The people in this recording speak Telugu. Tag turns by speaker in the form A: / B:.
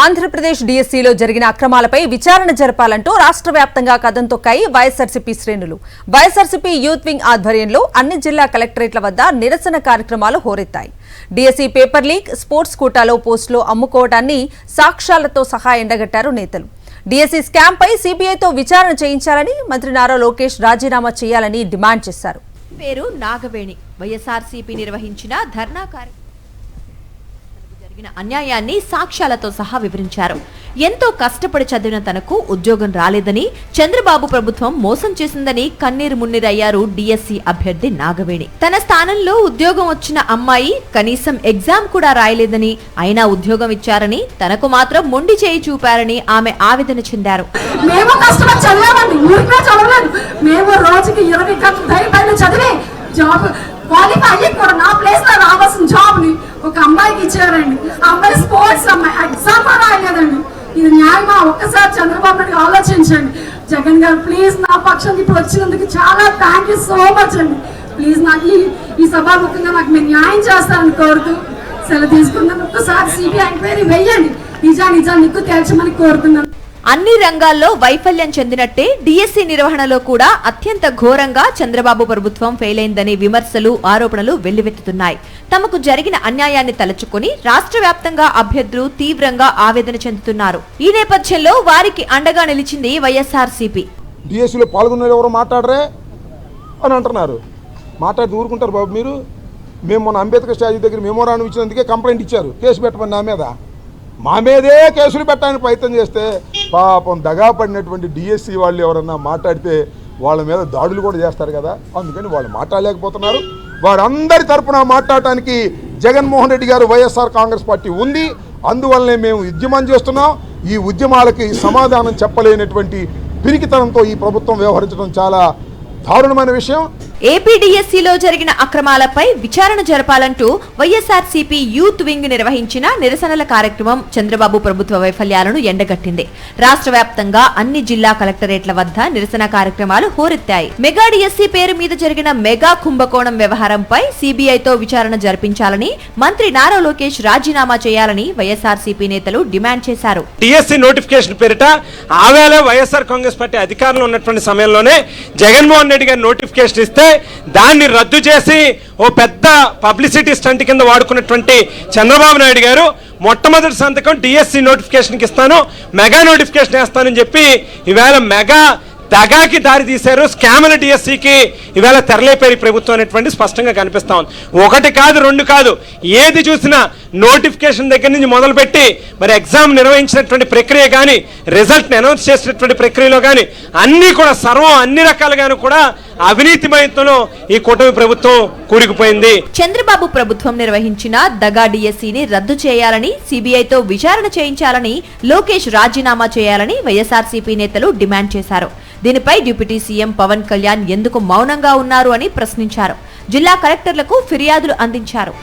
A: ఆంధ్రప్రదేశ్ డిఎస్సీలో జరిగిన అక్రమాలపై విచారణ జరపాలంటూ రాష్ట్ర వ్యాప్తంగా కదం తొక్కాయి వైఎస్ఆర్సీపీ శ్రేణులు. వైఎస్ఆర్సీపీ యూత్ వింగ్ ఆధ్వర్యంలో అన్ని జిల్లా కలెక్టరేట్ల వద్ద నిరసన కార్యక్రమాలు హోరెత్తాయి. డిఎస్సీ పేపర్ లీక్, స్పోర్ట్స్ కోటాలో పోస్టులు అమ్ముకోవడాన్ని సాక్ష్యాలతో సహా ఎండగట్టారు నేతలు. డిఎస్సీ స్కామ్ పై సీబీఐతో విచారణ చేయించాలని మంత్రి నారా లోకేష్ రాజీనామా చేయాలని డిమాండ్ చేశారు.
B: పేరు నాగవేణి. వైఎస్ఆర్సీపీ నిర్వహించిన ధర్నా కార్యక్రమం అన్యాయాన్ని సాక్ష్యాలతో సహా వివరించారు. ఎంతో కష్టపడి చదివిన తనకు ఉద్యోగం రాలేదని, చంద్రబాబు ప్రభుత్వం మోసం చేసిందని కన్నీరు మున్నీరయ్యారు డిఎస్సీ అభ్యర్థి నాగవేణి. తన స్థానంలో ఉద్యోగం వచ్చిన అమ్మాయి కనీసం ఎగ్జామ్ కూడా రాయలేదని, అయినా ఉద్యోగం ఇచ్చారని, తనకు మాత్రం మొండి చేయి చూపారని ఆమె ఆవేదన చెందారు.
C: ఒక అమ్మాయికి ఇచ్చారండి. అమ్మాయి స్పోర్ట్స్ అమ్మాయి, ఎగ్జామ్ రాయలేదండి. ఇది న్యాయమా? ఒక్కసారి చంద్రబాబు నాయుడు ఆలోచించండి. జగన్ గారు ప్లీజ్ నా పక్షానికి ఇప్పుడు వచ్చినందుకు చాలా థ్యాంక్ యూ సో మచ్ అండి. ప్లీజ్ నాకు ఈ సభాముఖంగా నాకు మీరు న్యాయం చేస్తారని కోరుతూ సెలవు తీసుకున్నాను. ఒక్కసారి సిబిఐ ఎంక్వైరీ వెయ్యండి, నిజాలు నిక్కు తేల్చమని కోరుతున్నాను.
B: అన్ని రంగాల్లో వైఫల్యం చెందినట్టే డిఎస్సీ నిర్వహణలో కూడా అత్యంత ఘోరంగా చంద్రబాబు ప్రభుత్వం ఫెయిల్ అయిందనే విమర్శలు, ఆరోపణలు వెల్లువెత్తుతున్నాయి. తమకు జరిగిన అన్యాయాన్ని తలచుకుని రాష్ట్ర వ్యాప్తంగా అభ్యర్థులు తీవ్రంగా ఆవేదన చెందుతున్నారు. ఈ నేపథ్యంలో వారికి అండగా నిలిచింది వైఎస్ఆర్సీపీ.
D: డిఎస్సీలో పాల్గొన్న ఎవరు మాట్లాడరే అని అంటున్నారు. మాట్లాడి ఊరుకుంటారు బాబు మీరు? మేము మొన్న అంబేద్కర్ స్టాచ్యూ దగ్గర మెమోరాండం ఇచ్చినందుకే కంప్లైంట్ ఇచ్చారు, కేసు పెట్టమని నా మీద. మా మీదే కేసులు పెట్టడానికి ప్రయత్నం చేస్తే పాపం దగా పడినటువంటి డిఎస్సీ వాళ్ళు ఎవరన్నా మాట్లాడితే వాళ్ళ మీద దాడులు కూడా చేస్తారు కదా. అందుకని వాళ్ళు మాట్లాడలేకపోతున్నారు. వారందరి తరపున మాట్లాడటానికి జగన్మోహన్ రెడ్డి గారు, వైఎస్ఆర్ కాంగ్రెస్ పార్టీ ఉంది. అందువల్లనే మేము ఉద్యమం చేస్తున్నాం. ఈ ఉద్యమాలకి సమాధానం చెప్పలేనటువంటి పిరికితనంతో ఈ ప్రభుత్వం వ్యవహరించడం చాలా దారుణమైన విషయం.
B: ఏపీడీఎస్సీలో జరిగిన అక్రమాలపై విచారణ జరపాలంటూ వైఎస్ఆర్సీపీ యూత్ వింగ్ నిర్వహించిన నిరసనల కార్యక్రమం చంద్రబాబు ప్రభుత్వ వైఫల్యాలను ఎండగట్టింది. రాష్ట్ర వ్యాప్తంగా అన్ని జిల్లా కలెక్టరేట్ల వద్ద నిరసన కార్యక్రమాలు హోరెత్తాయి. మెగా డిఎస్సీ పేరు మీద జరిగిన మెగా కుంభకోణం వ్యవహారంపై సీబీఐతో విచారణ జరిపించాలని మంత్రి నారా లోకేష్ రాజీనామా చేయాలని వైఎస్ఆర్సీపీ నేతలు డిమాండ్ చేశారు.
E: డిఎస్సీ నోటిఫికేషన్ పేరిట ఆవేళ వైఎస్ఆర్ కాంగ్రెస్ పార్టీ అధికారంలో ఉన్నటువంటి సమయంలోనే జగన్మోహన్ రెడ్డి గారు నోటిఫికేషన్ ఇస్తే దాన్ని రద్దు చేసి ఓ పెద్ద పబ్లిసిటీ స్టంట్ కింద వాడుకున్నటువంటి చంద్రబాబు నాయుడు గారు మొట్టమొదటి సంతకం డిఎస్సీ నోటిఫికేషన్కి ఇస్తాను, మెగా నోటిఫికేషన్ వేస్తానని చెప్పి ఈవేళ మెగా దగాకి దారి తీశారు. స్కామ్ల డిఎస్సీకి ఈవేళ తెరలేపేరి ప్రభుత్వం అనేటువంటి స్పష్టంగా కనిపిస్తా ఉంది. ఒకటి కాదు, రెండు కాదు, ఏది చూసినా నోటిఫికేషన్ దగ్గర నుంచి మొదలుపెట్టి మరి ఎగ్జామ్ నిర్వహించినటువంటి ప్రక్రియ కానీ, రిజల్ట్ని అనౌన్స్ చేసినటువంటి ప్రక్రియలో కానీ అన్నీ కూడా అన్ని రకాలుగాను కూడా అవినీతిమయంతో ఈ కూటమి ప్రభుత్వం కూరుకుపోయింది.
B: చంద్రబాబు ప్రభుత్వం నిర్వహించిన దగా డిఎస్సీని రద్దు చేయాలని, సీబీఐతో విచారణ చేయించాలని, లోకేష్ రాజీనామా చేయాలని వైఎస్ఆర్సీపీ నేతలు డిమాండ్ చేశారు. దీనిపై డిప్యూటీ సీఎం పవన్ కళ్యాణ్ ఎందుకు మౌనంగా ఉన్నారు అని ప్రశ్నించారు. జిల్లా కలెక్టర్లకు ఫిర్యాదులు అందించారు.